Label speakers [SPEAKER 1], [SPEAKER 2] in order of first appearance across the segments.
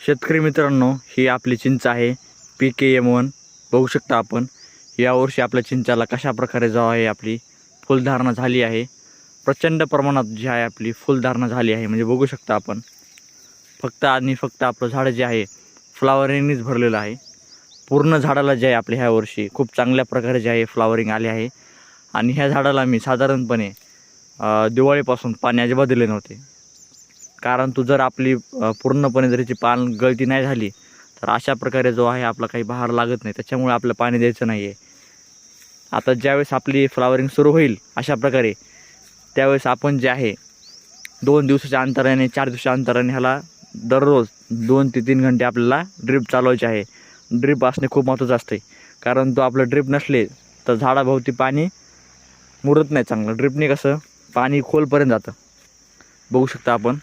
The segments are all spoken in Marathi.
[SPEAKER 1] शेतकरी मित्रांनो, ही आपली चिंच आहे PKM1. बघू शकता आपण यावर्षी आपल्या चिंचाला कशा प्रकारे जो आहे आपली फुलधारणा झाली आहे. प्रचंड प्रमाणात जी आहे आपली फुलधारणा झाली आहे. म्हणजे बघू शकता आपण फक्त आपलं झाड जे आहे फ्लावरिंगनीच भरलेलं आहे. पूर्ण झाडाला जे आहे आपल्या ह्या वर्षी खूप चांगल्या प्रकारे जे आहे फ्लावरिंग आले आहे. आणि ह्या झाडाला मी साधारणपणे दिवाळीपासून पाणी अजिबात दिले नव्हते. कारण तू जर आपली पूर्णपणे जर याची पान गळती नाही झाली तर अशा प्रकारे जो आहे आपला काही बहार लागत नाही. त्याच्यामुळे आपलं पाणी द्यायचं नाही आहे. आता ज्यावेळेस आपली फ्लावरिंग सुरू होईल अशा प्रकारे, त्यावेळेस आपण जे आहे 2 दिवसाच्या अंतराने 4 दिवसाच्या अंतराने ह्याला दररोज 2 ते 3 घंटे आपल्याला ड्रिप चालवायचे आहे. ड्रिप असणे खूप महत्त्वाचं असते. कारण तो आपलं ड्रिप नसले तर झाडाभोवती पाणी मुरत नाही चांगलं. ड्रिपने कसं पाणी खोलपर्यंत जातं. बघू शकता आपण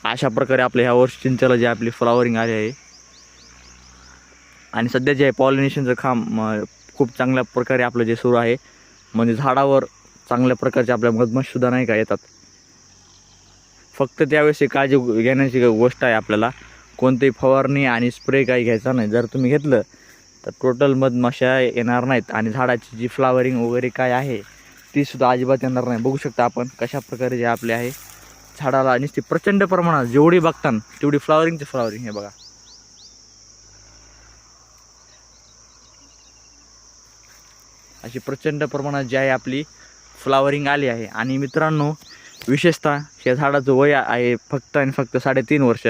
[SPEAKER 1] अशा प्रकारे आपल्या ह्या वर्षी चिंचेला जे आपली फ्लावरिंग आली आहे. आणि सध्या जे आहे पॉलिनेशनचं काम खूप चांगल्या प्रकारे आपलं जे सुरू आहे. म्हणजे झाडावर चांगल्या प्रकारचे आपल्या मधमाशीसुद्धा नाही का येतात. फक्त त्यावेळेस काळजी घेण्याची गोष्ट आहे, आपल्याला कोणतीही फवारणी आणि स्प्रे काही घ्यायचा नाही. जर तुम्ही घेतलं तर टोटल मधमाशा येणार नाहीत आणि झाडाची जी फ्लावरिंग वगैरे काय आहे तीसुद्धा अजिबात येणार नाही. बघू शकता आपण कशा प्रकारे जे आपले आहे झाडाला नुसती प्रचंड प्रमाणात जेवढी बघतान तेवढी फ्लावरिंग हे बघा. अशी प्रचंड प्रमाणात जी आहे आपली फ्लावरिंग आली आहे. आणि मित्रांनो, विशेषतः या झाडाचं वय आहे फक्त आणि फक्त 3.5 वर्ष.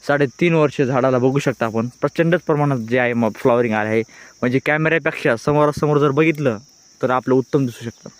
[SPEAKER 1] 3.5 वर्ष झाडाला बघू शकता आपण प्रचंडच प्रमाणात जे आहे फ्लावरिंग आले आहे. म्हणजे कॅमेऱ्यापेक्षा समोरासमोर जर बघितलं तर आपलं उत्तम दिसू शकतं.